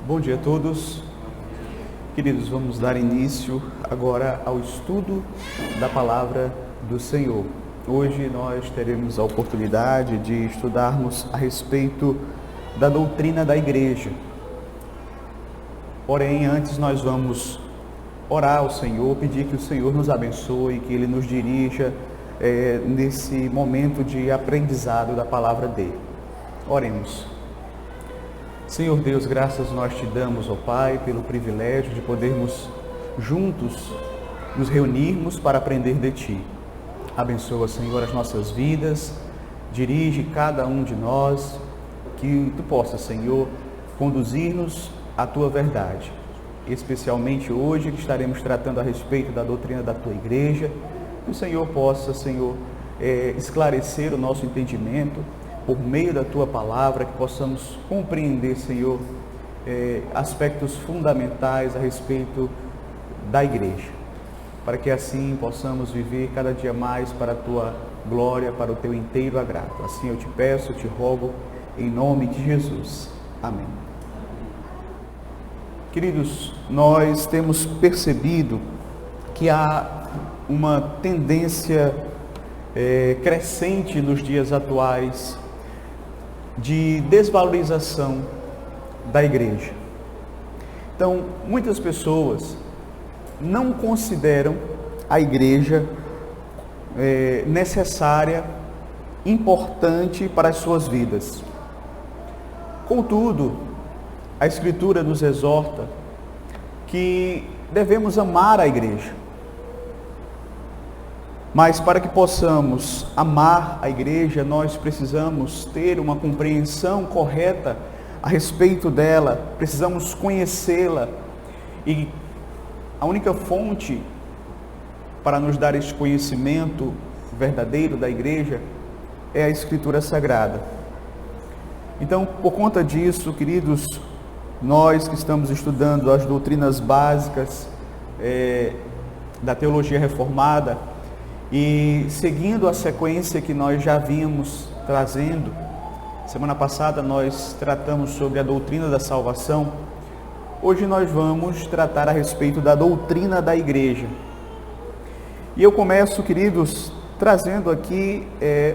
Bom dia a todos. Queridos, vamos dar início agora ao estudo da palavra do Senhor. Hoje nós teremos a oportunidade de estudarmos a respeito da doutrina da igreja. Porém, antes nós vamos orar ao Senhor, pedir que o Senhor nos abençoe, que Ele nos dirija nesse momento de aprendizado da palavra dele. Oremos. Senhor Deus, graças nós te damos, ó Pai, pelo privilégio de podermos juntos nos reunirmos para aprender de Ti. Abençoa, Senhor, as nossas vidas, dirige cada um de nós, que Tu possas, Senhor, conduzir-nos à Tua verdade. Especialmente hoje que estaremos tratando a respeito da doutrina da Tua igreja, que o Senhor possa, Senhor, esclarecer o nosso entendimento, por meio da Tua palavra, que possamos compreender, Senhor, aspectos fundamentais a respeito da igreja, para que assim possamos viver cada dia mais para a Tua glória, para o Teu inteiro agrado. Assim eu te peço, eu te rogo, em nome de Jesus. Amém. Queridos, nós temos percebido que há uma tendência crescente nos dias atuais de desvalorização da igreja. Então, muitas pessoas não consideram a igreja necessária, importante para as suas vidas. Contudo, a Escritura nos exorta que devemos amar a igreja. Mas para que possamos amar a igreja, nós precisamos ter uma compreensão correta a respeito dela, precisamos conhecê-la. E a única fonte para nos dar este conhecimento verdadeiro da igreja é a Escritura Sagrada. Então, por conta disso, queridos, nós que estamos estudando as doutrinas básicas da teologia reformada, e seguindo a sequência que nós já vimos trazendo, semana passada nós tratamos sobre a doutrina da salvação, hoje nós vamos tratar a respeito da doutrina da igreja. E eu começo, queridos, trazendo aqui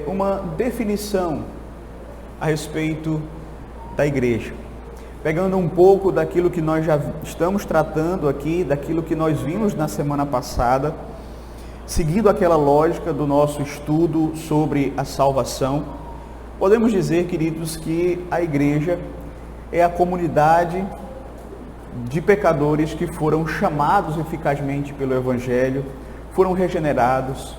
uma definição a respeito da igreja. Pegando um pouco daquilo que nós já estamos tratando aqui, daquilo que nós vimos na semana passada, seguindo aquela lógica do nosso estudo sobre a salvação, podemos dizer, queridos, que a igreja é a comunidade de pecadores que foram chamados eficazmente pelo Evangelho, foram regenerados,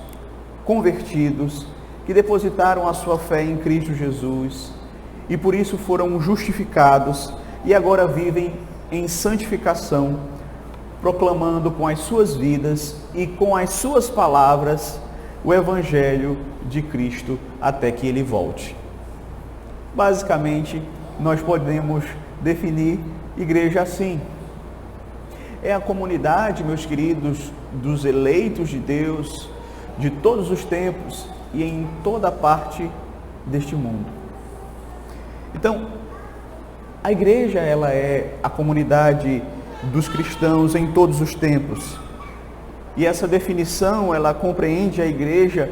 convertidos, que depositaram a sua fé em Cristo Jesus e por isso foram justificados e agora vivem em santificação, proclamando com as suas vidas e com as suas palavras o Evangelho de Cristo até que Ele volte. Basicamente, nós podemos definir igreja assim. É a comunidade, meus queridos, dos eleitos de Deus, de todos os tempos e em toda parte deste mundo. Então, a igreja, ela é a comunidade dos cristãos em todos os tempos. E essa definição, ela compreende a igreja,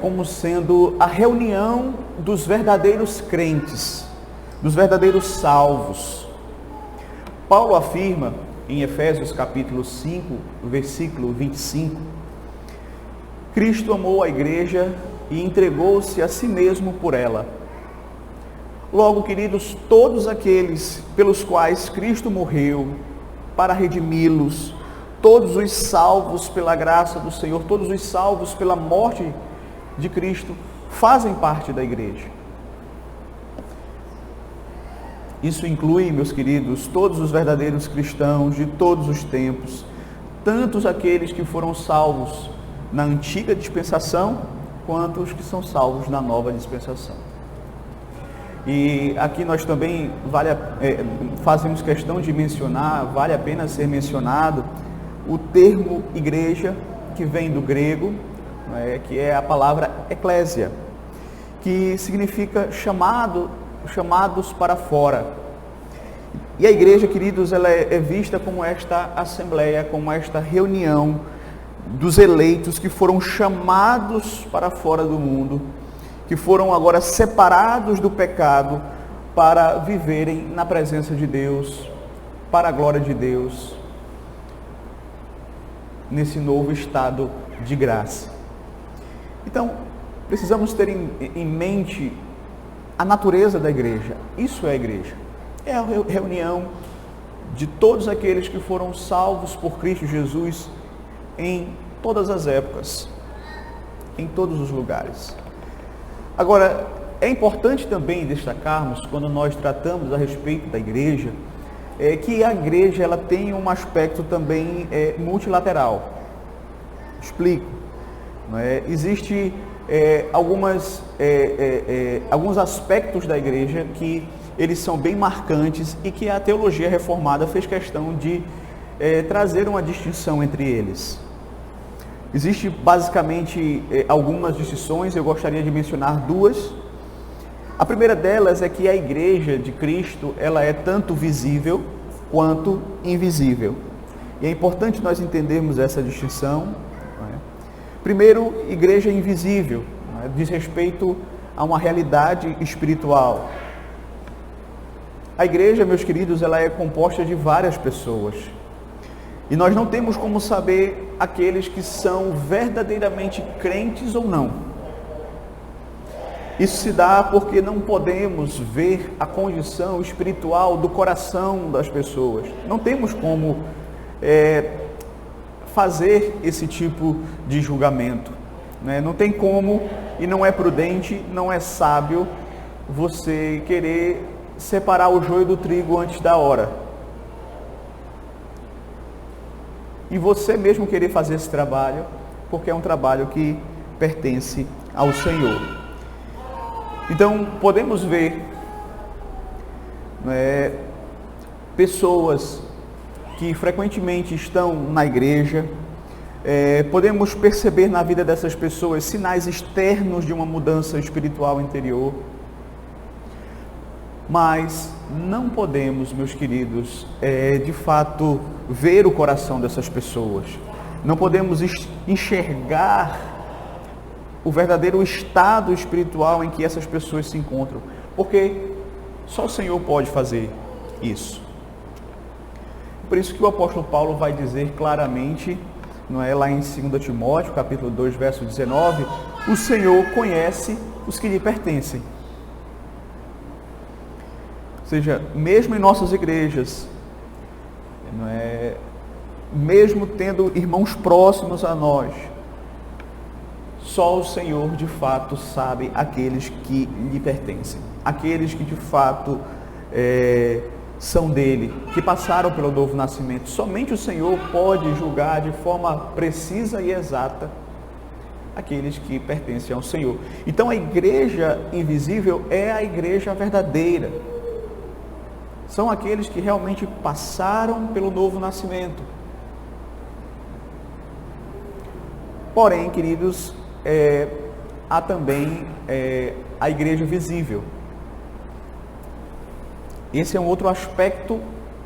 como sendo a reunião dos verdadeiros crentes, dos verdadeiros salvos. Paulo afirma em Efésios capítulo 5, versículo 25, Cristo amou a igreja e entregou-se a si mesmo por ela. Logo, queridos, todos aqueles pelos quais Cristo morreu, para redimi-los, todos os salvos pela graça do Senhor, todos os salvos pela morte de Cristo, fazem parte da igreja. Isso inclui, meus queridos, todos os verdadeiros cristãos de todos os tempos, tanto aqueles que foram salvos na antiga dispensação, quanto os que são salvos na nova dispensação. E aqui nós também fazemos questão de mencionar, vale a pena ser mencionado, o termo igreja, que vem do grego, que é a palavra eclésia, que significa chamados para fora. E a igreja, queridos, ela é vista como esta assembleia, como esta reunião dos eleitos que foram chamados para fora do mundo, que foram agora separados do pecado para viverem na presença de Deus, para a glória de Deus, nesse novo estado de graça. Então, precisamos ter em mente a natureza da igreja. Isso é a igreja. É a reunião de todos aqueles que foram salvos por Cristo Jesus em todas as épocas, em todos os lugares. Agora, é importante também destacarmos, quando nós tratamos a respeito da igreja, que a igreja ela tem um aspecto também multilateral. Explico. Não é? Existe alguns aspectos da igreja que eles são bem marcantes e que a teologia reformada fez questão de trazer uma distinção entre eles. Existe basicamente algumas distinções, eu gostaria de mencionar duas. A primeira delas é que a igreja de Cristo, ela é tanto visível quanto invisível. E é importante nós entendermos essa distinção. Não é? Primeiro, igreja invisível, não é? Diz respeito a uma realidade espiritual. A igreja, meus queridos, ela é composta de várias pessoas. E nós não temos como saber aqueles que são verdadeiramente crentes ou não. Isso se dá porque não podemos ver a condição espiritual do coração das pessoas. Não temos como fazer esse tipo de julgamento, né? Não tem como, e não é prudente, não é sábio você querer separar o joio do trigo antes da hora. E você mesmo querer fazer esse trabalho, porque é um trabalho que pertence ao Senhor. Então, podemos ver pessoas que frequentemente estão na igreja, podemos perceber na vida dessas pessoas sinais externos de uma mudança espiritual interior, mas não podemos, meus queridos, de fato ver o coração dessas pessoas. Não podemos enxergar o verdadeiro estado espiritual em que essas pessoas se encontram, porque só o Senhor pode fazer isso. Por isso que o apóstolo Paulo vai dizer claramente, não é, lá em 2 Timóteo, capítulo 2, verso 19, o Senhor conhece os que lhe pertencem. Ou seja, mesmo em nossas igrejas, não é, mesmo tendo irmãos próximos a nós, só o Senhor de fato sabe aqueles que lhe pertencem, aqueles que de fato são dele, que passaram pelo novo nascimento. Somente o Senhor pode julgar de forma precisa e exata aqueles que pertencem ao Senhor. Então a igreja invisível é a igreja verdadeira. São aqueles que realmente passaram pelo novo nascimento. Porém, queridos, há também a igreja visível. Esse é um outro aspecto,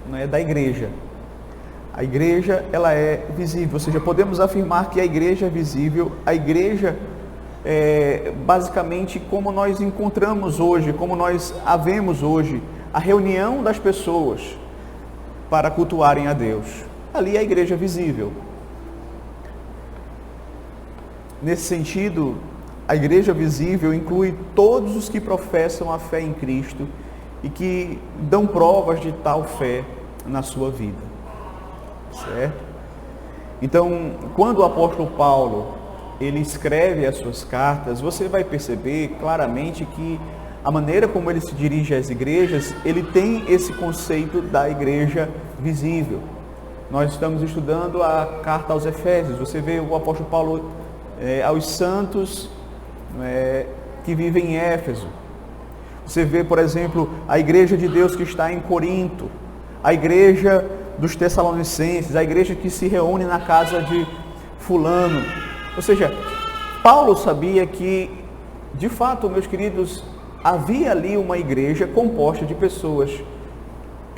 né, da igreja. A igreja, ela é visível, ou seja, podemos afirmar que a igreja é visível. A igreja basicamente como nós encontramos hoje, como nós a vemos hoje, a reunião das pessoas para cultuarem a Deus. Ali é a igreja visível. Nesse sentido, a igreja visível inclui todos os que professam a fé em Cristo e que dão provas de tal fé na sua vida. Certo? Então, quando o apóstolo Paulo ele escreve as suas cartas, você vai perceber claramente que a maneira como ele se dirige às igrejas, ele tem esse conceito da igreja visível. Nós estamos estudando a carta aos Efésios. Você vê o apóstolo Paulo aos santos que vivem em Éfeso. Você vê, por exemplo, a igreja de Deus que está em Corinto, a igreja dos Tessalonicenses, a igreja que se reúne na casa de fulano. Ou seja, Paulo sabia que, de fato, meus queridos, havia ali uma igreja composta de pessoas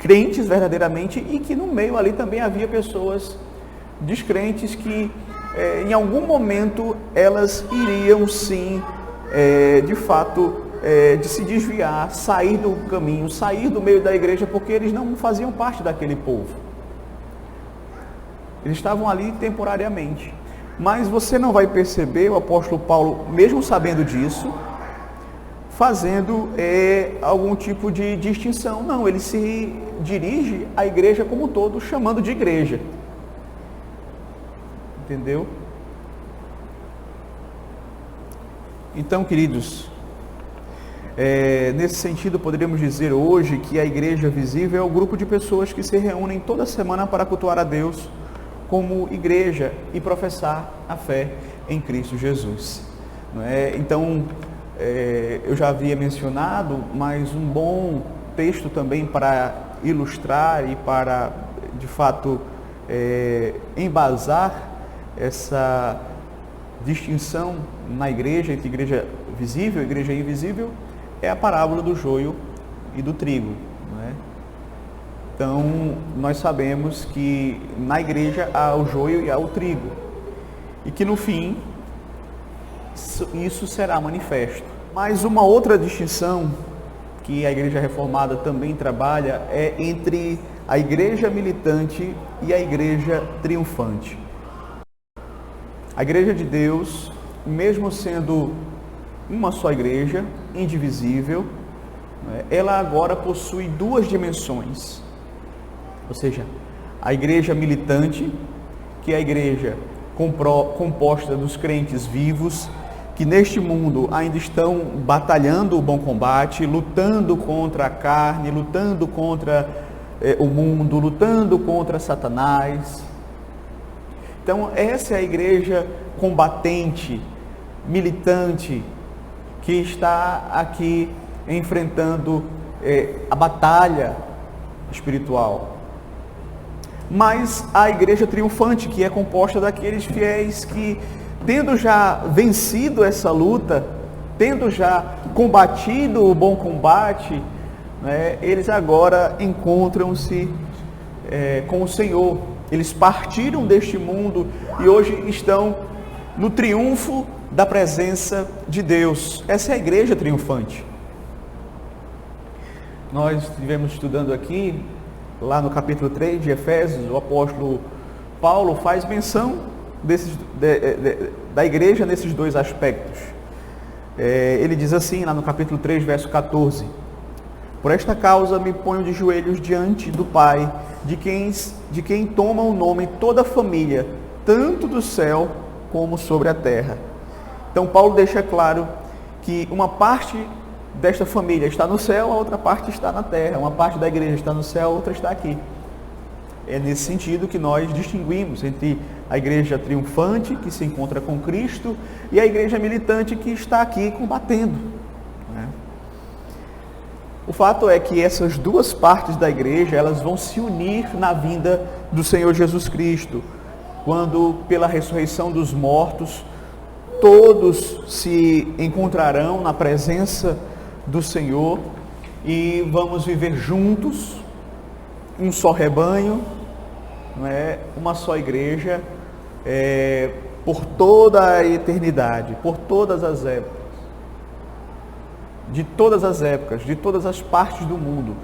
crentes verdadeiramente, e que no meio ali também havia pessoas descrentes que em algum momento elas iriam sim, de fato, de se desviar, sair do caminho, sair do meio da igreja, porque eles não faziam parte daquele povo. Eles estavam ali temporariamente. Mas você não vai perceber o apóstolo Paulo, mesmo sabendo disso, fazendo algum tipo de distinção. Não, ele se dirige à igreja como um todo, chamando de igreja. Entendeu? Então, queridos, nesse sentido, poderíamos dizer hoje que a igreja visível é o grupo de pessoas que se reúnem toda semana para cultuar a Deus como igreja e professar a fé em Cristo Jesus. Não é? Então, eu já havia mencionado, mas um bom texto também para ilustrar e para, de fato, embasar essa distinção na igreja, entre igreja visível e igreja invisível, é a parábola do joio e do trigo. Não é? Então, nós sabemos que na igreja há o joio e há o trigo, e que no fim isso será manifesto. Mas uma outra distinção que a Igreja Reformada também trabalha é entre a igreja militante e a igreja triunfante. A igreja de Deus, mesmo sendo uma só igreja, indivisível, ela agora possui duas dimensões. Ou seja, a igreja militante, que é a igreja composta dos crentes vivos, que neste mundo ainda estão batalhando o bom combate, lutando contra a carne, lutando contra o mundo, lutando contra Satanás. Então, essa é a igreja combatente, militante, que está aqui enfrentando a batalha espiritual. Mas a igreja triunfante, que é composta daqueles fiéis que, tendo já vencido essa luta, tendo já combatido o bom combate, eles agora encontram-se com o Senhor. Eles partiram deste mundo e hoje estão no triunfo da presença de Deus. Essa é a igreja triunfante. Nós estivemos estudando aqui, lá no capítulo 3 de Efésios, o apóstolo Paulo faz menção da igreja nesses dois aspectos. Ele diz assim, lá no capítulo 3, verso 14: por esta causa me ponho de joelhos diante do Pai, de quem toma o nome toda a família, tanto do céu como sobre a terra. Então Paulo deixa claro que uma parte desta família está no céu, a outra parte está na terra. Uma parte da igreja está no céu, a outra está aqui. É nesse sentido que nós distinguimos entre a igreja triunfante, que se encontra com Cristo, e a igreja militante, que está aqui combatendo. O fato é que essas duas partes da igreja, elas vão se unir na vinda do Senhor Jesus Cristo, quando, pela ressurreição dos mortos, todos se encontrarão na presença do Senhor e vamos viver juntos, um só rebanho, uma só igreja, por toda a eternidade, por todas as épocas. De todas as épocas, de todas as partes do mundo,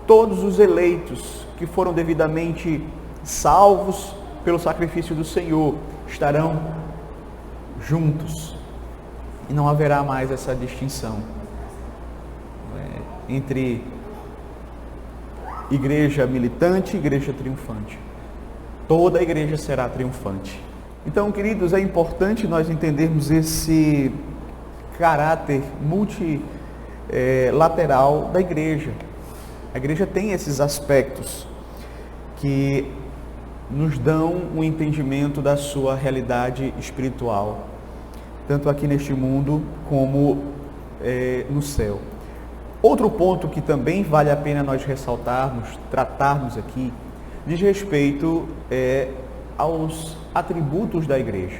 todos os eleitos que foram devidamente salvos pelo sacrifício do Senhor estarão juntos, e não haverá mais essa distinção entre igreja militante e igreja triunfante. Toda a igreja será triunfante. Então, queridos, é importante nós entendermos esse caráter multilateral da igreja. A igreja tem esses aspectos que nos dão um entendimento da sua realidade espiritual, tanto aqui neste mundo como no céu. Outro ponto que também vale a pena nós ressaltarmos, tratarmos aqui, diz respeito aos atributos da igreja.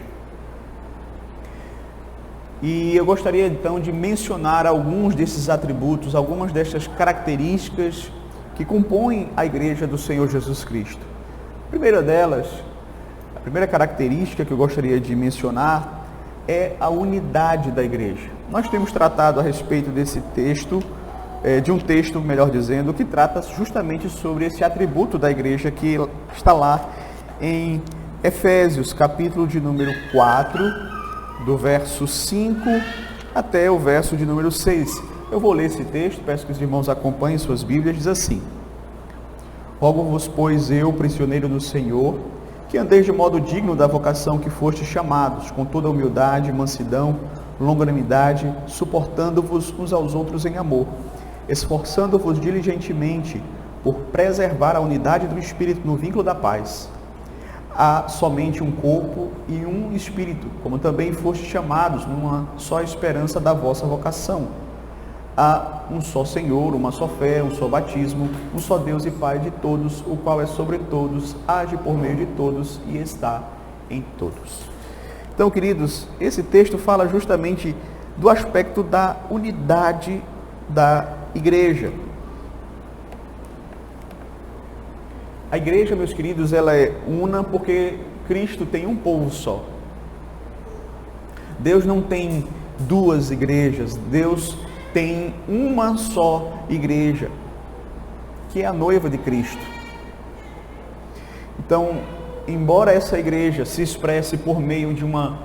E eu gostaria então de mencionar alguns desses atributos, algumas destas características que compõem a igreja do Senhor Jesus Cristo. A primeira delas, a primeira característica que eu gostaria de mencionar é a unidade da igreja. Nós temos tratado a respeito desse texto, de um texto, melhor dizendo, que trata justamente sobre esse atributo da igreja que está lá em Efésios, capítulo de número 4, do verso 5 até o verso de número 6. Eu vou ler esse texto, peço que os irmãos acompanhem suas Bíblias, diz assim: Rogo-vos, pois eu, prisioneiro no Senhor, que andeis de modo digno da vocação que fostes chamados, com toda humildade, mansidão, longanimidade, suportando-vos uns aos outros em amor, esforçando-vos diligentemente por preservar a unidade do Espírito no vínculo da paz. Há somente um corpo e um Espírito, como também fostes chamados numa só esperança da vossa vocação. Há um só Senhor, uma só fé, um só batismo, um só Deus e Pai de todos, o qual é sobre todos, age por meio de todos e está em todos. Então, queridos, esse texto fala justamente do aspecto da unidade da igreja. A igreja, meus queridos, ela é una porque Cristo tem um povo só. Deus não tem duas igrejas, Deus tem uma só igreja, que é a noiva de Cristo. Então, embora essa igreja se expresse por meio de uma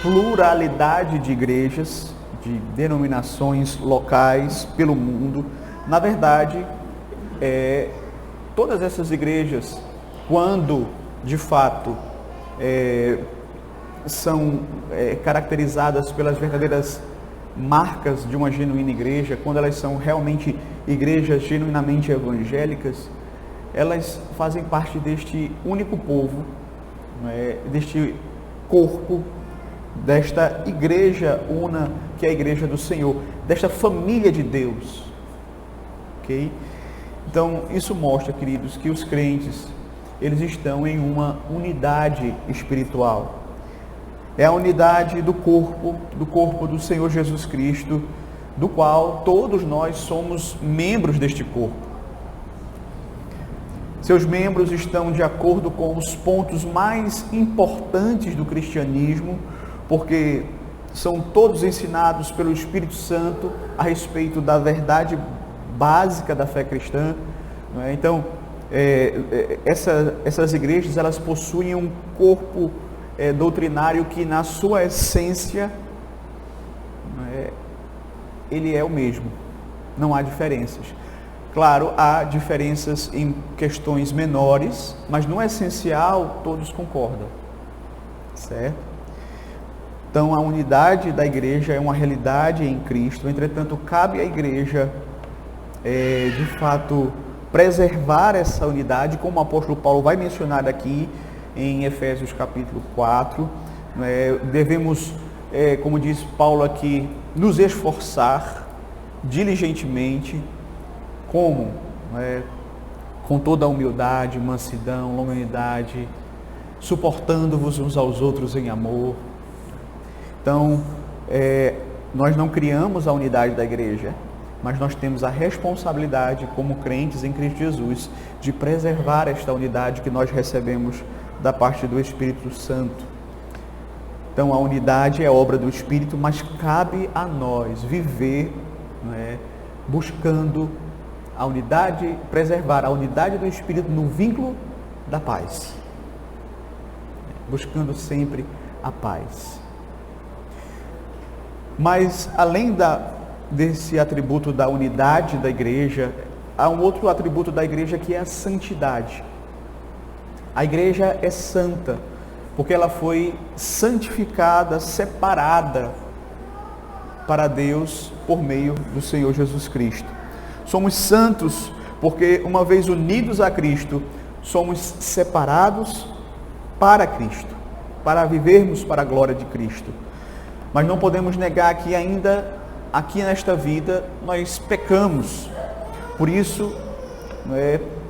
pluralidade de igrejas, de denominações locais pelo mundo, na verdade, todas essas igrejas, quando de fato são caracterizadas pelas verdadeiras marcas de uma genuína igreja, quando elas são realmente igrejas genuinamente evangélicas, elas fazem parte deste único povo, deste corpo, desta igreja una, que é a igreja do Senhor, desta família de Deus. Ok? Então, isso mostra, queridos, que os crentes, eles estão em uma unidade espiritual. É a unidade do corpo do Senhor Jesus Cristo, do qual todos nós somos membros deste corpo. Seus membros estão de acordo com os pontos mais importantes do cristianismo, porque são todos ensinados pelo Espírito Santo a respeito da verdade básica da fé cristã. Não é? Então, essas igrejas, elas possuem um corpo doutrinário que, na sua essência, ele é o mesmo. Não há diferenças. Claro, há diferenças em questões menores, mas no essencial todos concordam. Certo? Então, a unidade da igreja é uma realidade em Cristo. Entretanto, cabe à igreja, de fato, preservar essa unidade, como o apóstolo Paulo vai mencionar aqui em Efésios capítulo 4. Devemos, como diz Paulo aqui, nos esforçar diligentemente, como? Com toda a humildade, mansidão, longanimidade, suportando-vos uns aos outros em amor. Então, nós não criamos a unidade da igreja, mas nós temos a responsabilidade, como crentes em Cristo Jesus, de preservar esta unidade que nós recebemos da parte do Espírito Santo. Então, a unidade é obra do Espírito, mas cabe a nós viver, buscando a unidade, preservar a unidade do Espírito no vínculo da paz. Buscando sempre a paz. Mas, além desse atributo da unidade da igreja, há um outro atributo da igreja que é a santidade. A igreja é santa, porque ela foi santificada, separada para Deus por meio do Senhor Jesus Cristo. Somos santos porque, uma vez unidos a Cristo, somos separados para Cristo, para vivermos para a glória de Cristo. Mas não podemos negar que ainda aqui nesta vida nós pecamos. Por isso,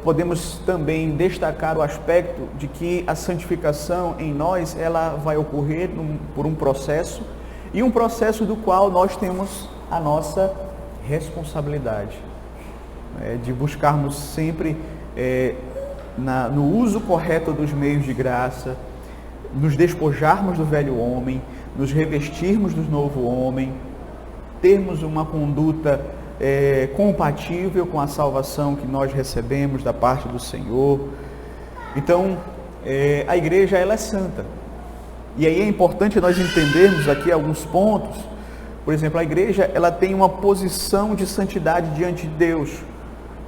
podemos também destacar o aspecto de que a santificação em nós, ela vai ocorrer por um processo, e um processo do qual nós temos a nossa responsabilidade. de buscarmos sempre no uso correto dos meios de graça, nos despojarmos do velho homem, nos revestirmos do novo homem, termos uma conduta compatível com a salvação que nós recebemos da parte do Senhor. Então, a igreja ela é santa. E aí é importante nós entendermos aqui alguns pontos. Por exemplo, a igreja ela tem uma posição de santidade diante de Deus,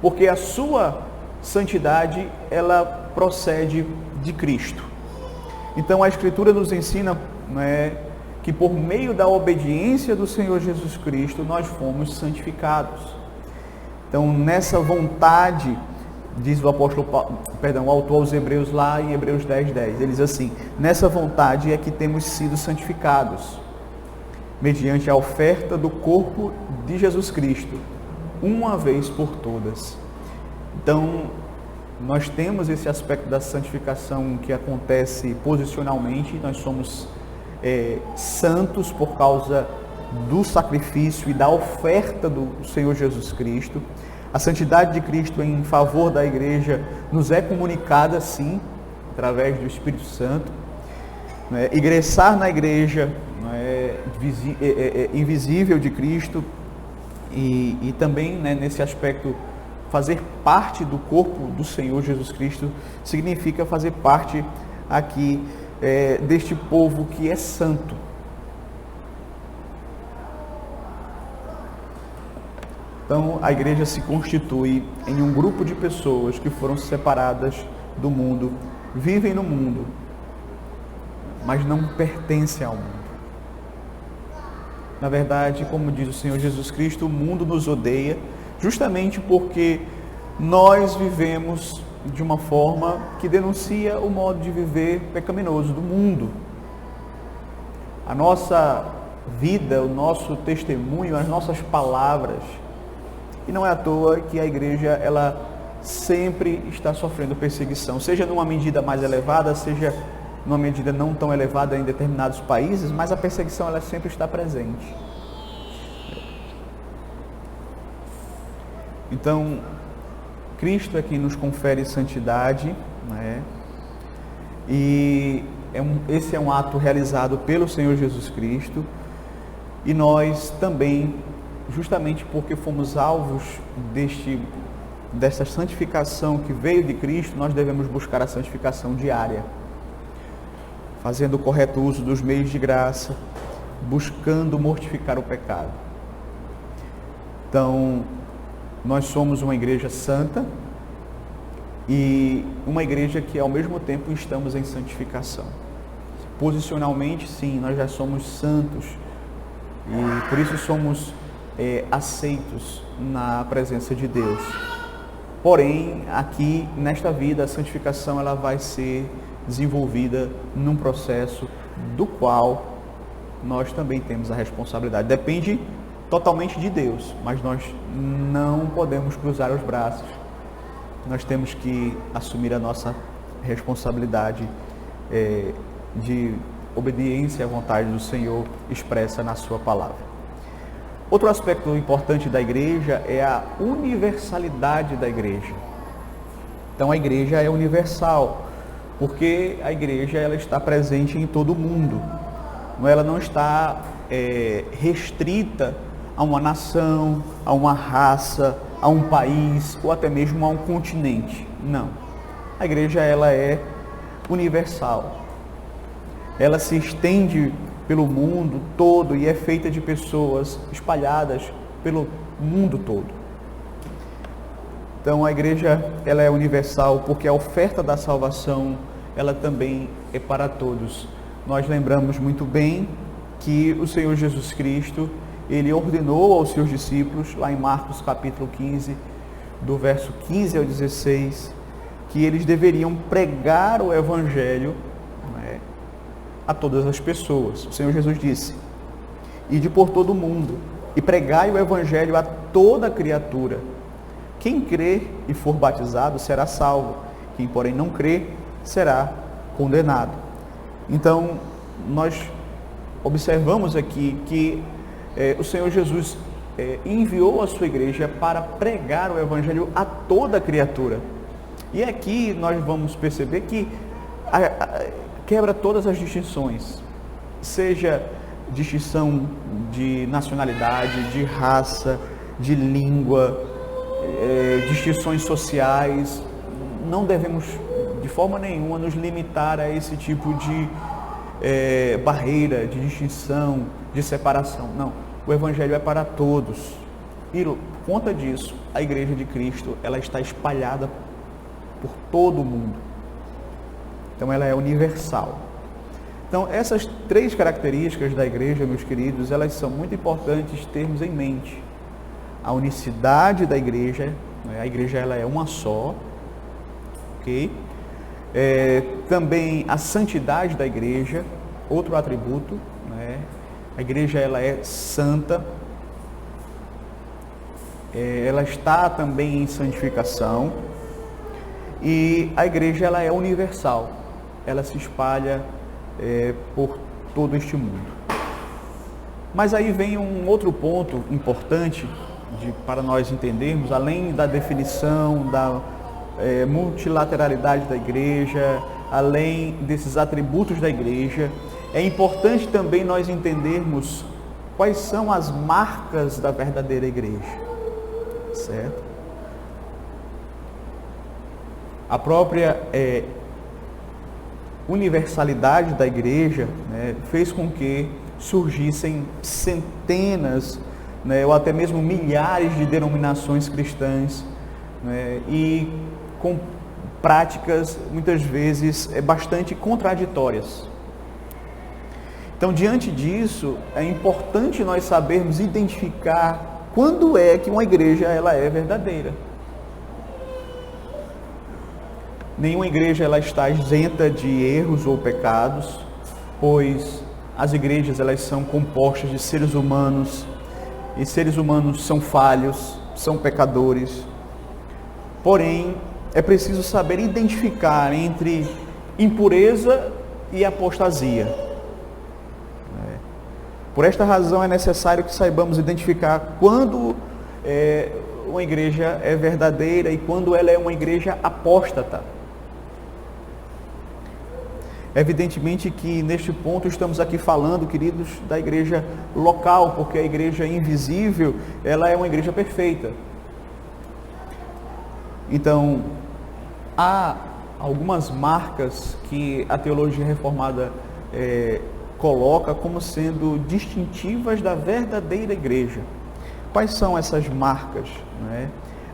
porque a sua santidade ela procede de Cristo. Então a Escritura nos ensina que por meio da obediência do Senhor Jesus Cristo nós fomos santificados. Então nessa vontade, diz o apóstolo Paulo, o autor aos Hebreus lá em Hebreus 10:10, ele diz assim: nessa vontade é que temos sido santificados, mediante a oferta do corpo de Jesus Cristo, uma vez por todas. Então, nós temos esse aspecto da santificação que acontece posicionalmente, nós somos santos por causa do sacrifício e da oferta do Senhor Jesus Cristo. A santidade de Cristo em favor da igreja nos é comunicada, sim, através do Espírito Santo. Ingressar na igreja invisível de Cristo e também nesse aspecto fazer parte do corpo do Senhor Jesus Cristo significa fazer parte aqui deste povo que é santo. Então a igreja se constitui em um grupo de pessoas que foram separadas do mundo, vivem no mundo, mas não pertencem ao mundo. Na verdade, como diz o Senhor Jesus Cristo, o mundo nos odeia justamente porque nós vivemos de uma forma que denuncia o modo de viver pecaminoso do mundo. A nossa vida, o nosso testemunho, as nossas palavras. E não é à toa que a igreja ela sempre está sofrendo perseguição, seja numa medida mais elevada, seja numa medida não tão elevada em determinados países, mas a perseguição ela sempre está presente. Então, Cristo é quem nos confere santidade, e esse é um ato realizado pelo Senhor Jesus Cristo, e nós também, justamente porque fomos alvos dessa santificação que veio de Cristo, nós devemos buscar a santificação diária, fazendo o correto uso dos meios de graça, buscando mortificar o pecado. Então, nós somos uma igreja santa e uma igreja que ao mesmo tempo estamos em santificação. Posicionalmente, sim, nós já somos santos e por isso somos aceitos na presença de Deus. Porém, aqui nesta vida, a santificação ela vai ser desenvolvida num processo do qual nós também temos a responsabilidade. Depende totalmente de Deus, mas nós não podemos cruzar os braços. Nós temos que assumir a nossa responsabilidade de obediência à vontade do Senhor expressa na sua palavra. Outro aspecto importante da igreja é a universalidade da igreja. Então a igreja é universal, porque a igreja ela está presente em todo o mundo. Ela não está restrita a uma nação, a uma raça, a um país ou até mesmo a um continente. Não. A igreja ela é universal. Ela se estende pelo mundo todo e é feita de pessoas espalhadas pelo mundo todo. Então a igreja ela é universal porque a oferta da salvação ela também é para todos. Nós lembramos muito bem que o Senhor Jesus Cristo ele ordenou aos seus discípulos, lá em Marcos capítulo 15, do verso 15 ao 16, que eles deveriam pregar o Evangelho a todas as pessoas. O Senhor Jesus disse: ide por todo o mundo e pregai o Evangelho a toda criatura. Quem crer e for batizado será salvo, quem porém não crer será condenado. Então, nós observamos aqui que o Senhor Jesus enviou a sua igreja para pregar o evangelho a toda criatura. E aqui nós vamos perceber que quebra todas as distinções, seja distinção de nacionalidade, de raça, de língua, distinções sociais. Não devemos de forma nenhuma nos limitar a esse tipo de barreira, de distinção, de separação. Não, o evangelho é para todos. E por conta disso, a igreja de Cristo, ela está espalhada por todo o mundo. Então ela é universal. Então essas 3 características da igreja, meus queridos, elas são muito importantes termos em mente. A unicidade da igreja, a igreja ela é uma só, ok? Também a santidade da igreja, outro atributo, né? A igreja ela é santa, ela está também em santificação, e a igreja ela é universal, ela se espalha por todo este mundo. Mas aí vem um outro ponto importante para nós entendermos, além da definição da multilateralidade da igreja, além desses atributos da igreja, é importante também nós entendermos quais são as marcas da verdadeira igreja, certo? A própria universalidade da igreja, né, fez com que surgissem centenas, né, ou até mesmo milhares de denominações cristãs, né, e com práticas muitas vezes bastante contraditórias. Então, diante disso, é importante nós sabermos identificar quando é que uma igreja ela é verdadeira. Nenhuma igreja ela está isenta de erros ou pecados, pois as igrejas elas são compostas de seres humanos, e seres humanos são falhos, são pecadores. Porém, é preciso saber identificar entre impureza e apostasia. Por esta razão é necessário que saibamos identificar quando uma igreja é verdadeira e quando ela é uma igreja apóstata. Evidentemente que neste ponto estamos aqui falando, queridos, da igreja local, porque a igreja invisível, ela é uma igreja perfeita. Então, há algumas marcas que a teologia reformada coloca como sendo distintivas da verdadeira igreja. Quais são essas marcas? Né?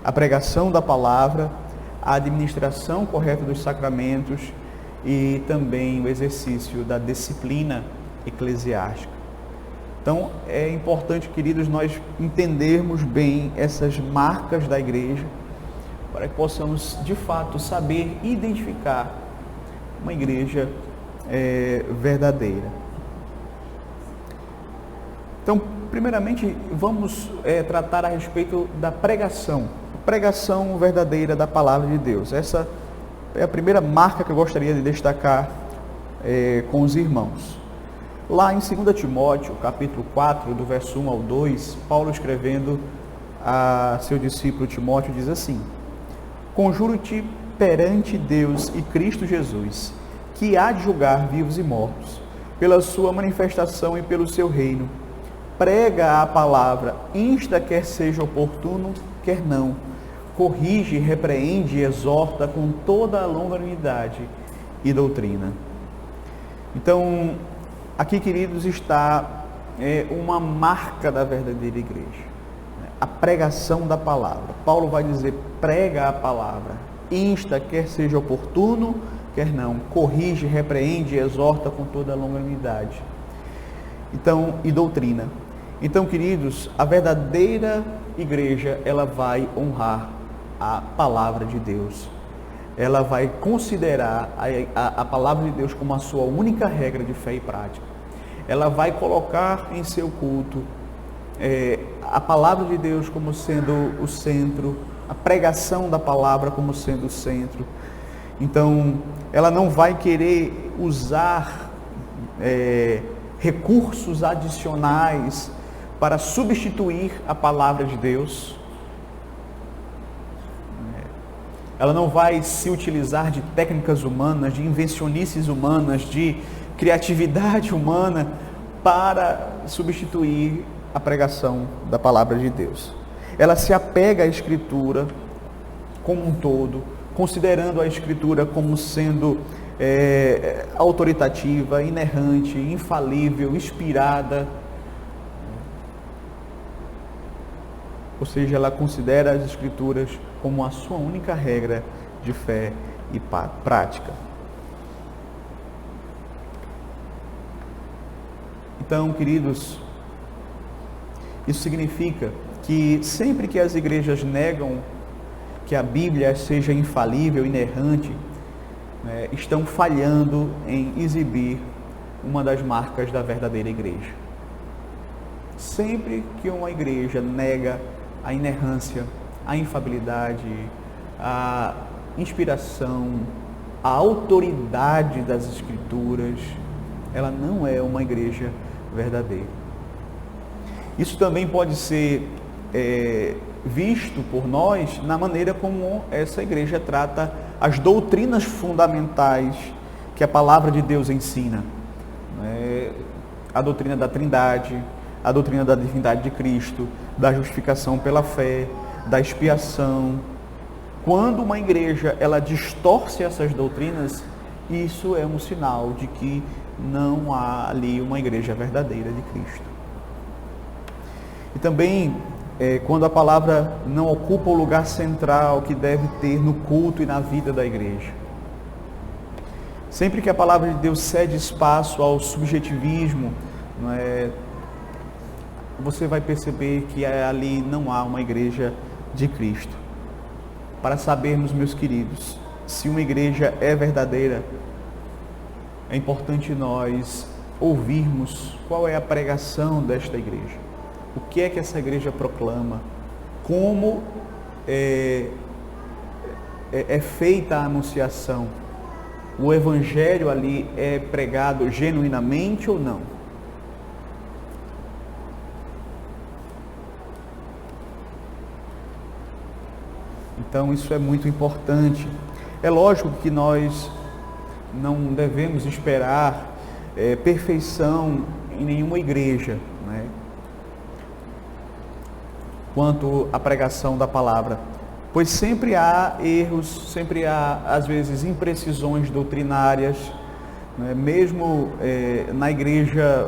A pregação da palavra, a administração correta dos sacramentos e também o exercício da disciplina eclesiástica. Então, é importante, queridos, nós entendermos bem essas marcas da igreja, para que possamos, de fato, saber identificar uma igreja verdadeira. Então, primeiramente, vamos tratar a respeito da pregação verdadeira da palavra de Deus. Essa é a primeira marca que eu gostaria de destacar com os irmãos. Lá em 2 Timóteo, capítulo 4, do verso 1 ao 2, Paulo escrevendo a seu discípulo Timóteo diz assim: Conjuro-te perante Deus e Cristo Jesus, que há de julgar vivos e mortos, pela sua manifestação e pelo seu reino. Prega a palavra, insta quer seja oportuno, quer não. Corrige, repreende e exorta com toda a longanimidade e doutrina. Então, aqui, queridos, está uma marca da verdadeira igreja. A pregação da palavra. Paulo vai dizer, prega a palavra, insta, quer seja oportuno, quer não. Corrige, repreende e exorta com toda a longanimidade. Então, e doutrina. Então, queridos, a verdadeira igreja, ela vai honrar a palavra de Deus. Ela vai considerar a palavra de Deus como a sua única regra de fé e prática. Ela vai colocar em seu culto a palavra de Deus como sendo o centro, a pregação da palavra como sendo o centro. Então, ela não vai querer usar recursos adicionais para substituir a palavra de Deus. Ela não vai se utilizar de técnicas humanas, de invencionices humanas, de criatividade humana para substituir a pregação da palavra de Deus. Ela se apega à Escritura como um todo, considerando a Escritura como sendo autoritativa, inerrante, infalível, inspirada. Ou seja, ela considera as Escrituras como a sua única regra de fé e prática. Então, queridos, isso significa que sempre que as igrejas negam que a Bíblia seja infalível, inerrante, estão falhando em exibir uma das marcas da verdadeira igreja. Sempre que uma igreja nega a inerrância, a infabilidade, a inspiração, a autoridade das Escrituras, ela não é uma igreja verdadeira. Isso também pode ser visto por nós na maneira como essa igreja trata as doutrinas fundamentais que a palavra de Deus ensina. A doutrina da Trindade, a doutrina da divindade de Cristo, da justificação pela fé, da expiação. Quando uma igreja ela distorce essas doutrinas, isso é um sinal de que não há ali uma igreja verdadeira de Cristo. E também, quando a palavra não ocupa o lugar central que deve ter no culto e na vida da igreja. Sempre que a palavra de Deus cede espaço ao subjetivismo, você vai perceber que ali não há uma igreja de Cristo. Para sabermos, meus queridos, se uma igreja é verdadeira, é importante nós ouvirmos qual é a pregação desta igreja. O que é que essa igreja proclama? Como é feita a anunciação? O evangelho ali é pregado genuinamente ou não? Então isso é muito importante. É lógico que nós não devemos esperar perfeição em nenhuma igreja, quanto à pregação da palavra, pois sempre há erros, sempre há às vezes imprecisões doutrinárias, mesmo na igreja,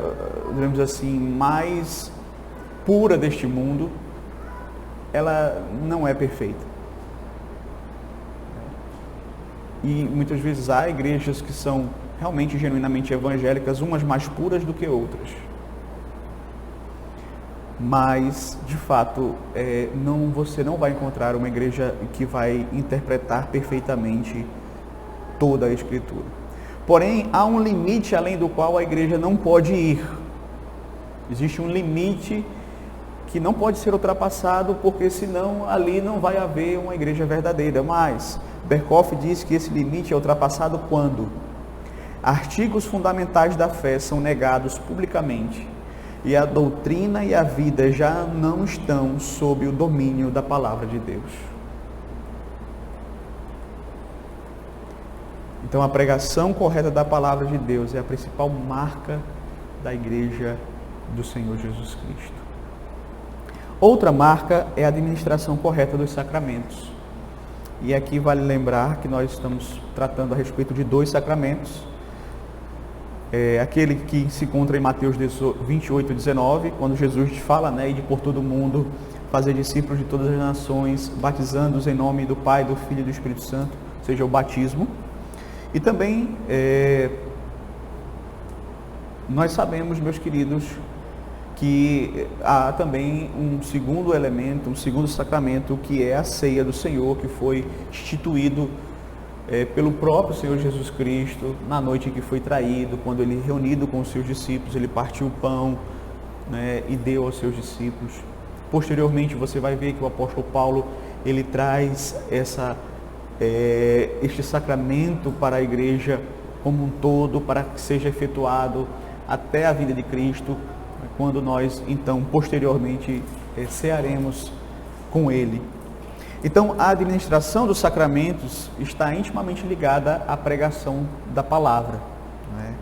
digamos assim, mais pura deste mundo, ela não é perfeita. E muitas vezes há igrejas que são realmente genuinamente evangélicas, umas mais puras do que outras. Mas, de fato, você não vai encontrar uma igreja que vai interpretar perfeitamente toda a Escritura. Porém, há um limite além do qual a igreja não pode ir. Existe um limite que não pode ser ultrapassado, porque senão ali não vai haver uma igreja verdadeira. Mas Berkhof diz que esse limite é ultrapassado quando artigos fundamentais da fé são negados publicamente e a doutrina e a vida já não estão sob o domínio da palavra de Deus. Então a pregação correta da palavra de Deus é a principal marca da igreja do Senhor Jesus Cristo. Outra marca é a administração correta dos sacramentos. E aqui vale lembrar que nós estamos tratando a respeito de 2 sacramentos. Aquele que se encontra em Mateus 28, 19, quando Jesus fala, e de por todo o mundo fazer discípulos de todas as nações, batizando-os em nome do Pai, do Filho e do Espírito Santo, ou seja, o batismo. E também nós sabemos, meus queridos, que há também um segundo elemento, um segundo sacramento, que é a ceia do Senhor, que foi instituído pelo próprio Senhor Jesus Cristo, na noite em que foi traído, quando ele, reunido com os seus discípulos, ele partiu o pão, e deu aos seus discípulos. Posteriormente, você vai ver que o apóstolo Paulo, ele traz este sacramento para a igreja como um todo, para que seja efetuado até a vinda de Cristo, quando nós, então, posteriormente, cearemos com Ele. Então, a administração dos sacramentos está intimamente ligada à pregação da palavra, né?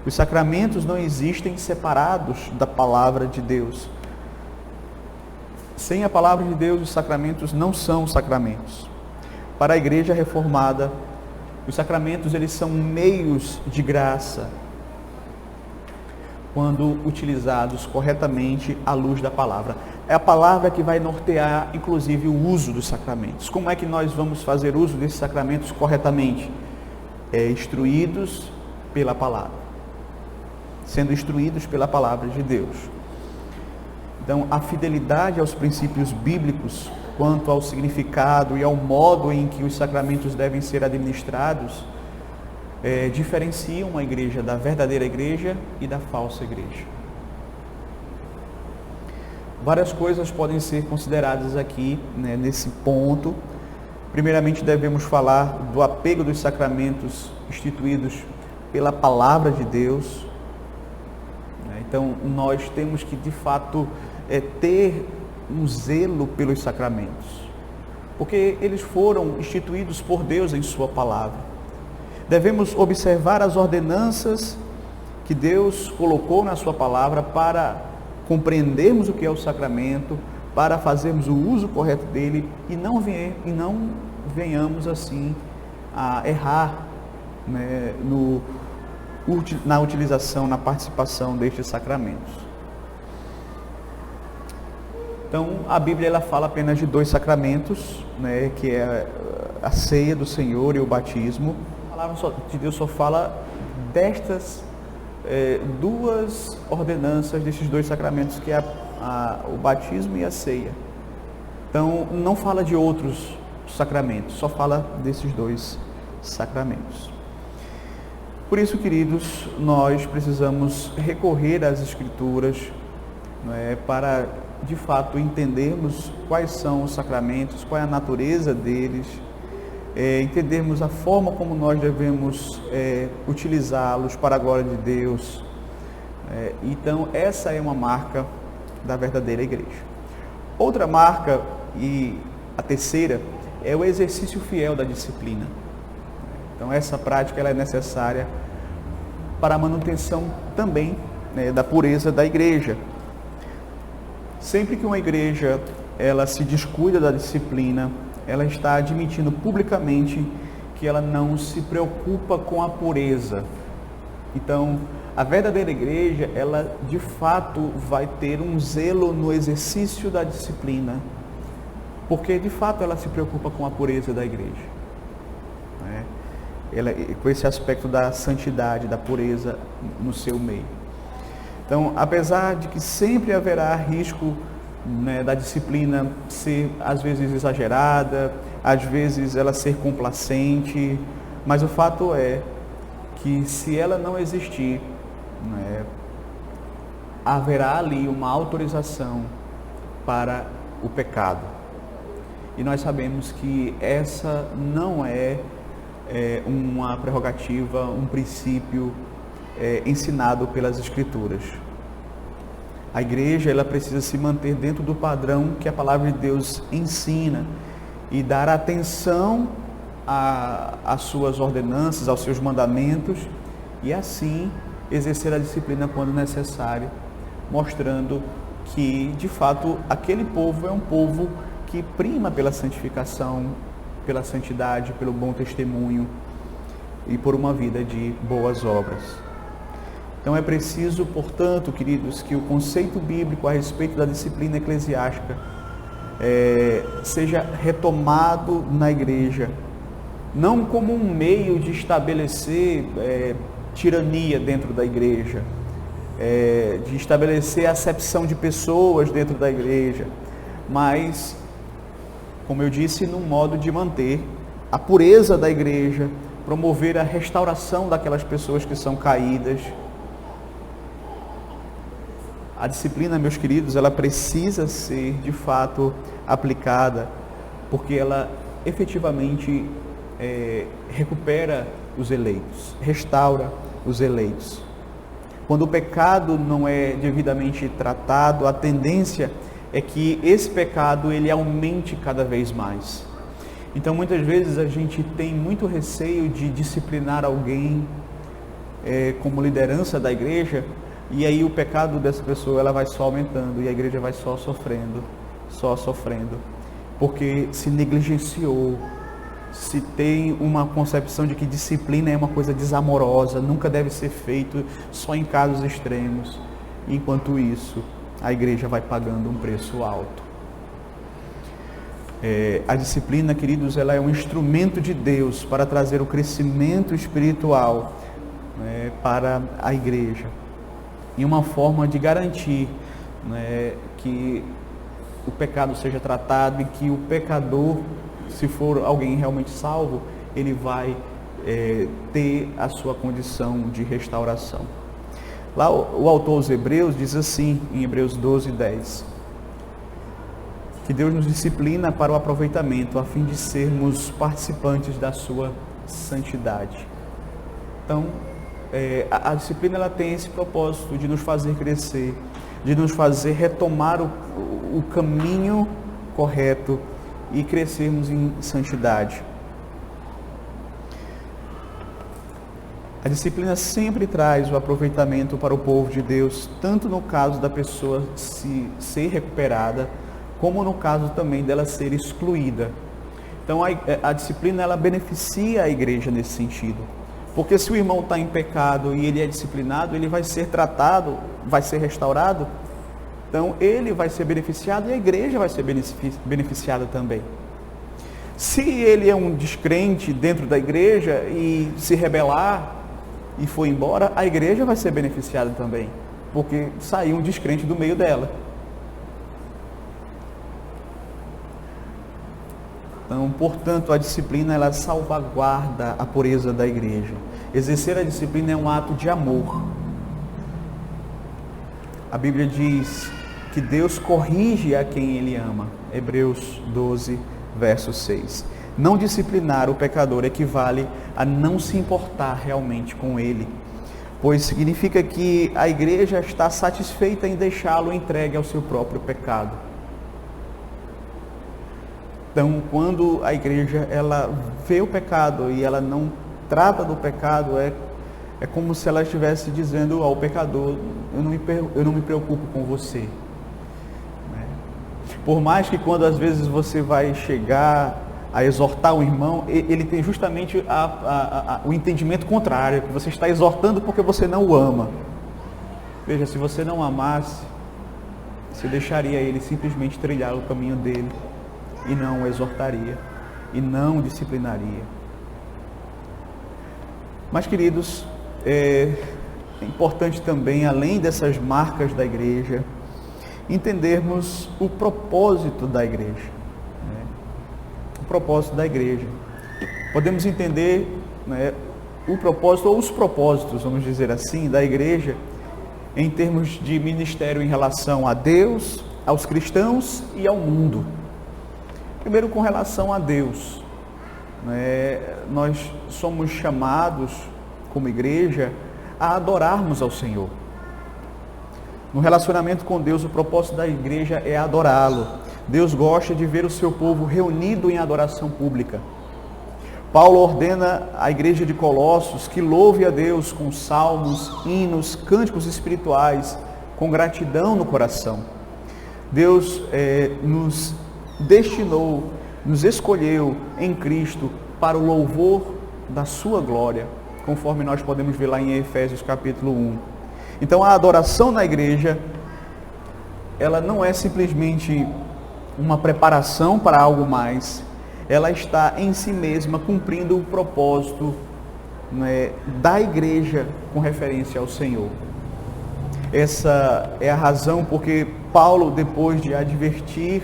Os sacramentos não existem separados da palavra de Deus. Sem a palavra de Deus, os sacramentos não são sacramentos. Para a Igreja Reformada, os sacramentos eles são meios de graça, quando utilizados corretamente à luz da palavra. É a palavra que vai nortear, inclusive, o uso dos sacramentos. Como é que nós vamos fazer uso desses sacramentos corretamente? Instruídos pela palavra. Sendo instruídos pela palavra de Deus. Então, a fidelidade aos princípios bíblicos, quanto ao significado e ao modo em que os sacramentos devem ser administrados, diferenciam a igreja da verdadeira igreja e da falsa igreja. Várias coisas podem ser consideradas aqui, né, nesse ponto. Primeiramente, devemos falar do apego dos sacramentos instituídos pela palavra de Deus. Então, nós temos que, de fato, ter um zelo pelos sacramentos, porque eles foram instituídos por Deus em sua palavra. Devemos observar as ordenanças que Deus colocou na sua palavra para compreendermos o que é o sacramento, para fazermos o uso correto dele e não venhamos assim a errar, né, na utilização, na participação destes sacramentos. Então, a Bíblia ela fala apenas de 2 sacramentos, né, que é a ceia do Senhor e o batismo. A palavra de Deus só fala destas 2 ordenanças, desses 2 sacramentos, que é o batismo e a ceia. Então, não fala de outros sacramentos, só fala desses 2 sacramentos. Por isso, queridos, nós precisamos recorrer às Escrituras, né, para, de fato, entendermos quais são os sacramentos, qual é a natureza deles, entendermos a forma como nós devemos utilizá-los para a glória de Deus. Então, essa é uma marca da verdadeira igreja. Outra marca, e a terceira, é o exercício fiel da disciplina. Então, essa prática ela é necessária para a manutenção também, né, da pureza da igreja. Sempre que uma igreja ela se descuida da disciplina, ela está admitindo publicamente que ela não se preocupa com a pureza. Então, a verdadeira igreja, ela de fato vai ter um zelo no exercício da disciplina, porque de fato ela se preocupa com a pureza da igreja, né? Com esse aspecto da santidade, da pureza no seu meio. Então, apesar de que sempre haverá risco, né, da disciplina ser às vezes exagerada, às vezes ela ser complacente, mas o fato é que se ela não existir, né, haverá ali uma autorização para o pecado. E nós sabemos que essa não é uma prerrogativa, um princípio ensinado pelas Escrituras. A igreja ela precisa se manter dentro do padrão que a palavra de Deus ensina e dar atenção às suas ordenanças, aos seus mandamentos, e assim exercer a disciplina quando necessário, mostrando que de fato aquele povo é um povo que prima pela santificação, pela santidade, pelo bom testemunho e por uma vida de boas obras. Então é preciso, portanto, queridos, que o conceito bíblico a respeito da disciplina eclesiástica seja retomado na igreja, não como um meio de estabelecer tirania dentro da igreja, de estabelecer acepção de pessoas dentro da igreja, mas, como eu disse, num modo de manter a pureza da igreja, promover a restauração daquelas pessoas que são caídas. A disciplina, meus queridos, ela precisa ser de fato aplicada, porque ela efetivamente recupera os eleitos, restaura os eleitos. Quando o pecado não é devidamente tratado, a tendência é que esse pecado ele aumente cada vez mais. Então muitas vezes a gente tem muito receio de disciplinar alguém como liderança da igreja, e aí o pecado dessa pessoa ela vai só aumentando e a igreja vai só sofrendo, porque se negligenciou, se tem uma concepção de que disciplina é uma coisa desamorosa, nunca deve ser feito só em casos extremos. Enquanto isso, a igreja vai pagando um preço alto. A disciplina, queridos, ela é um instrumento de Deus para trazer o crescimento espiritual para a igreja. E uma forma de garantir que o pecado seja tratado e que o pecador, se for alguém realmente salvo, ele vai ter a sua condição de restauração. Lá o autor aos Hebreus diz assim, em Hebreus 12:10, que Deus nos disciplina para o aproveitamento, a fim de sermos participantes da sua santidade. Então, a disciplina ela tem esse propósito de nos fazer crescer, de nos fazer retomar o caminho correto e crescermos em santidade. A disciplina sempre traz o aproveitamento para o povo de Deus, tanto no caso da pessoa ser recuperada, como no caso também dela ser excluída. Então a disciplina ela beneficia a igreja nesse sentido. Porque se o irmão está em pecado e ele é disciplinado, ele vai ser tratado, vai ser restaurado, então ele vai ser beneficiado e a igreja vai ser beneficiada também. Se ele é um descrente dentro da igreja e se rebelar e for embora, a igreja vai ser beneficiada também, porque saiu um descrente do meio dela. Então, portanto, a disciplina ela salvaguarda a pureza da igreja. Exercer a disciplina é um ato de amor. A Bíblia diz que Deus corrige a quem Ele ama. Hebreus 12, verso 6. Não disciplinar o pecador equivale a não se importar realmente com ele, pois significa que a igreja está satisfeita em deixá-lo entregue ao seu próprio pecado. Então, quando a igreja ela vê o pecado e ela não trata do pecado, é como se ela estivesse dizendo ao pecador: eu não me preocupo com você. Por mais que quando às vezes você vai chegar a exortar o irmão, ele tem justamente o entendimento contrário, que você está exortando porque você não o ama. Veja, se você não amasse, você deixaria ele simplesmente trilhar o caminho dele, e não o exortaria, e não o disciplinaria. Mas, queridos, é importante também, além dessas marcas da igreja, entendermos o propósito da igreja. O propósito da igreja. Podemos entender o propósito, ou os propósitos, vamos dizer assim, da igreja, em termos de ministério em relação a Deus, aos cristãos e ao mundo. Primeiro, com relação a Deus, nós somos chamados, como igreja, a adorarmos ao Senhor. No relacionamento com Deus, o propósito da igreja é adorá-lo. Deus gosta de ver o seu povo reunido em adoração pública. Paulo ordena à igreja de Colossos que louve a Deus com salmos, hinos, cânticos espirituais, com gratidão no coração. Deus nos destinou, nos escolheu em Cristo para o louvor da sua glória, conforme nós podemos ver lá em Efésios capítulo 1. Então a adoração na igreja, ela não é simplesmente uma preparação para algo mais, ela está em si mesma cumprindo o propósito da igreja com referência ao Senhor. Essa é a razão porque Paulo, depois de advertir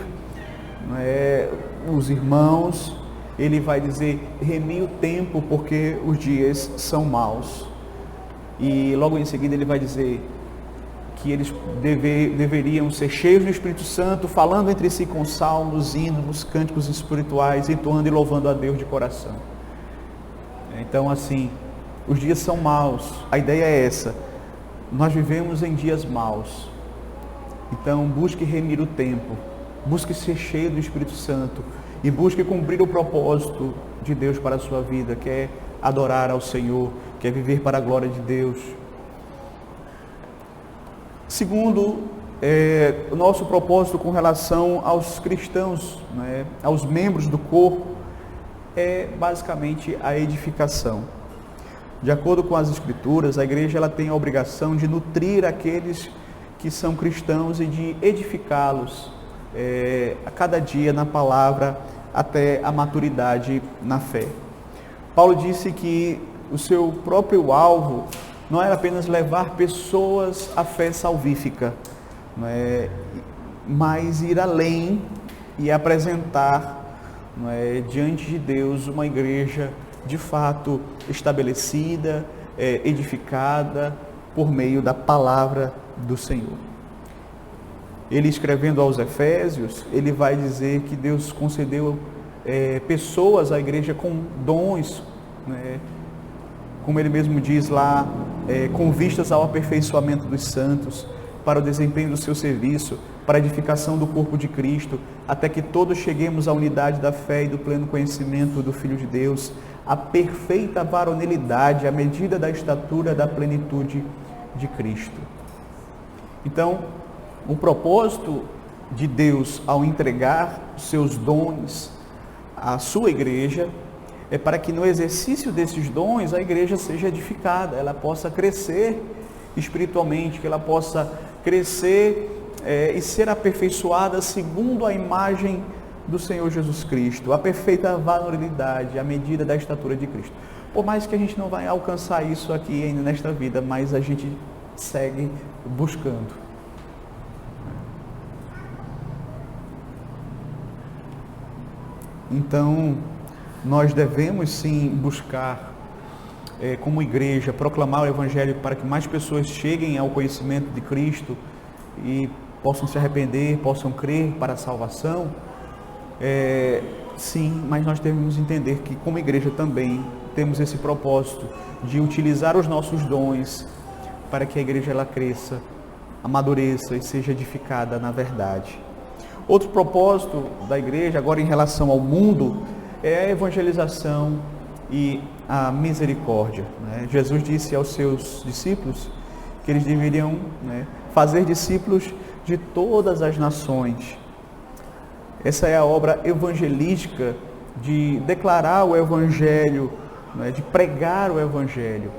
os irmãos, ele vai dizer: remi o tempo porque os dias são maus. E logo em seguida ele vai dizer que eles deveriam ser cheios do Espírito Santo, falando entre si com salmos, hinos, cânticos espirituais, entoando e louvando a Deus de coração. Então, assim, os dias são maus, a ideia é essa. nós vivemos em dias maus. Então, busque remir o tempo, busque ser cheio do Espírito Santo e busque cumprir o propósito de Deus para a sua vida, que é adorar ao Senhor, que é viver para a glória de Deus. Segundo, o nosso propósito com relação aos cristãos, né, aos membros do corpo, é basicamente a edificação. De acordo com as Escrituras, a igreja ela tem a obrigação de nutrir aqueles que são cristãos e de edificá-los a cada dia na palavra até a maturidade na fé. Paulo disse que o seu próprio alvo não era apenas levar pessoas à fé salvífica, mas ir além e apresentar diante de Deus uma igreja de fato estabelecida, edificada por meio da palavra do Senhor. Ele, escrevendo aos Efésios, ele vai dizer que Deus concedeu pessoas à igreja com dons, como ele mesmo diz lá, com vistas ao aperfeiçoamento dos santos, para o desempenho do seu serviço, para a edificação do corpo de Cristo, até que todos cheguemos à unidade da fé e do pleno conhecimento do Filho de Deus, a perfeita varonilidade, à medida da estatura da plenitude de Cristo. Então, o propósito de Deus ao entregar seus dons à sua igreja é para que no exercício desses dons a igreja seja edificada, ela possa crescer espiritualmente, que ela possa crescer e ser aperfeiçoada segundo a imagem do Senhor Jesus Cristo, a perfeita varonilidade, a medida da estatura de Cristo. Por mais que a gente não vai alcançar isso aqui ainda nesta vida, mas a gente segue buscando. Então, nós devemos sim buscar, como igreja, proclamar o Evangelho para que mais pessoas cheguem ao conhecimento de Cristo e possam se arrepender, possam crer para a salvação. Sim, mas nós devemos entender que como igreja também temos esse propósito de utilizar os nossos dons para que a igreja ela cresça, amadureça e seja edificada na verdade. Outro propósito da igreja, agora em relação ao mundo, é a evangelização e a misericórdia. Jesus disse aos seus discípulos que eles deveriam fazer discípulos de todas as nações. Essa é a obra evangelística de declarar o Evangelho, de pregar o Evangelho,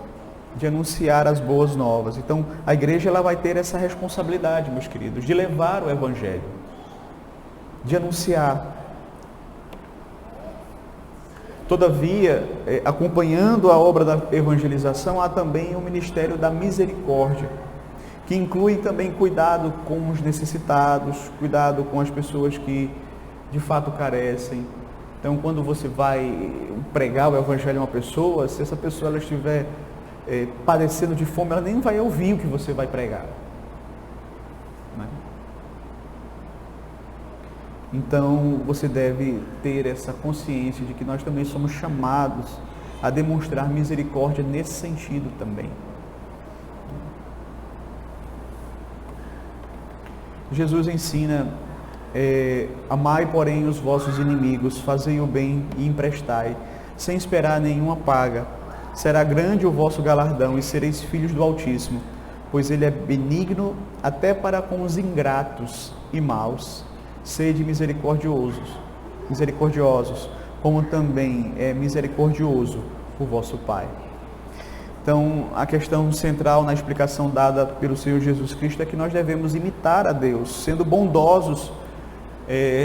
de anunciar as boas novas. Então, a igreja ela vai ter essa responsabilidade, meus queridos, de levar o Evangelho, de anunciar. Todavia, acompanhando a obra da evangelização, há também o ministério da misericórdia, que inclui também cuidado com os necessitados, cuidado com as pessoas que de fato carecem. Então, quando você vai pregar o Evangelho a uma pessoa, se essa pessoa ela estiver padecendo de fome, ela nem vai ouvir o que você vai pregar. Então, você deve ter essa consciência de que nós também somos chamados a demonstrar misericórdia nesse sentido também. Jesus ensina, amai, porém, os vossos inimigos, fazei o bem e emprestai, sem esperar nenhuma paga. Será grande o vosso galardão e sereis filhos do Altíssimo, pois ele é benigno até para com os ingratos e maus. Sede misericordiosos, como também é misericordioso o vosso Pai. Então, a questão central na explicação dada pelo Senhor Jesus Cristo é que nós devemos imitar a Deus, sendo bondosos,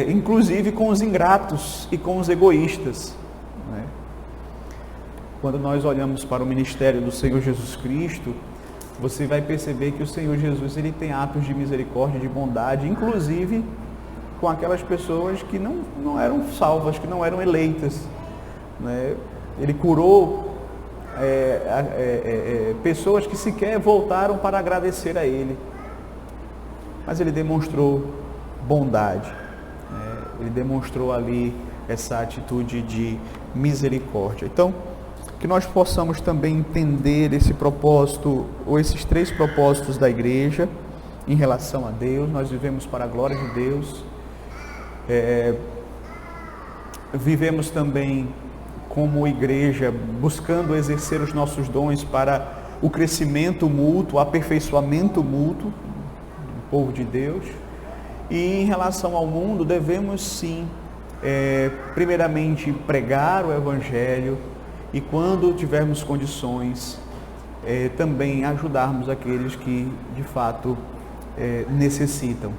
inclusive com os ingratos e com os egoístas. Quando nós olhamos para o ministério do Senhor Jesus Cristo, você vai perceber que o Senhor Jesus ele tem atos de misericórdia, de bondade, inclusive com aquelas pessoas que não eram salvas, que não eram eleitas. Ele curou pessoas que sequer voltaram para agradecer a Ele. Mas Ele demonstrou bondade. Ele demonstrou ali essa atitude de misericórdia. Então, que nós possamos também entender esse propósito, ou esses 3 propósitos da igreja em relação a Deus. Nós vivemos para a glória de Deus, vivemos também como igreja buscando exercer os nossos dons para o crescimento mútuo, o aperfeiçoamento mútuo do povo de Deus. E em relação ao mundo, devemos sim, primeiramente pregar o Evangelho, e quando tivermos condições, também ajudarmos aqueles que de fato necessitam.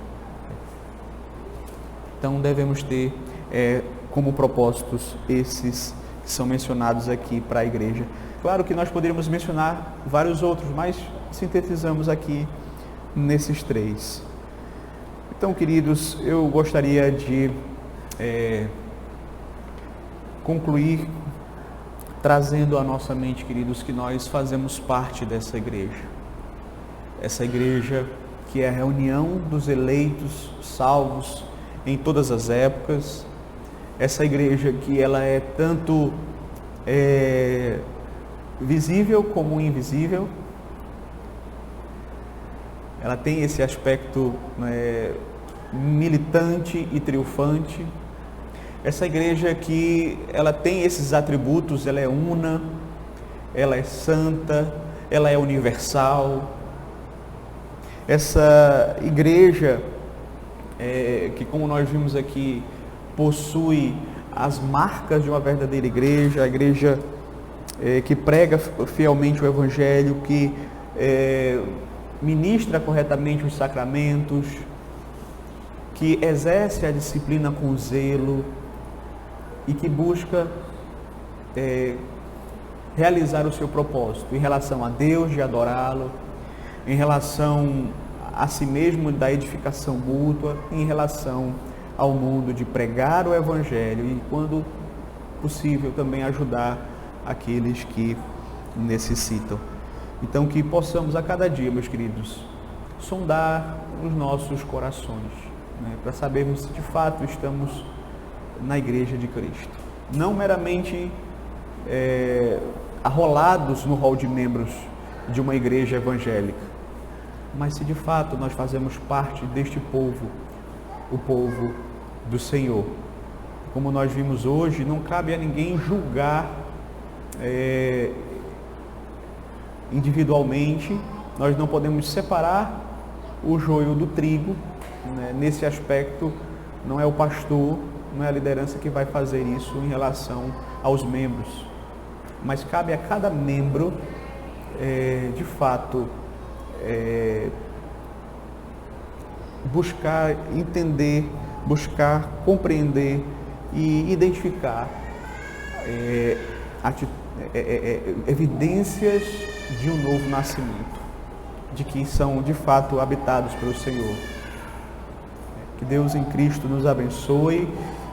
Então devemos ter como propósitos esses que são mencionados aqui para a igreja. Claro que nós poderíamos mencionar vários outros, mas sintetizamos aqui nesses 3. Então, queridos, eu gostaria de concluir trazendo à nossa mente, queridos, que nós fazemos parte dessa igreja. Essa igreja que é a reunião dos eleitos, salvos em todas as épocas. Essa igreja que ela é tanto visível como invisível. Ela tem esse aspecto militante e triunfante. Essa igreja que ela tem esses atributos, ela é una, ela é santa, ela é universal. Essa igreja que, como nós vimos aqui, possui as marcas de uma verdadeira igreja, a igreja que prega fielmente o Evangelho, que ministra corretamente os sacramentos, que exerce a disciplina com zelo e que busca realizar o seu propósito em relação a Deus, de adorá-lo, em relação a si mesmo, da edificação mútua, em relação ao mundo, de pregar o Evangelho e, quando possível, também ajudar aqueles que necessitam. Então, que possamos a cada dia, meus queridos, sondar os nossos corações, para sabermos se de fato estamos na igreja de Cristo. Não meramente arrolados no hall de membros de uma igreja evangélica, mas se de fato nós fazemos parte deste povo, o povo do Senhor. Como nós vimos hoje, não cabe a ninguém julgar individualmente. Nós não podemos separar o joio do trigo, nesse aspecto. Não é o pastor, não é a liderança que vai fazer isso em relação aos membros, mas cabe a cada membro de fato buscar entender, buscar compreender e identificar evidências de um novo nascimento, de que são de fato habitados pelo Senhor. Que Deus em Cristo nos abençoe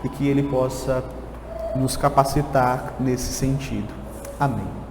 e que Ele possa nos capacitar nesse sentido. Amém.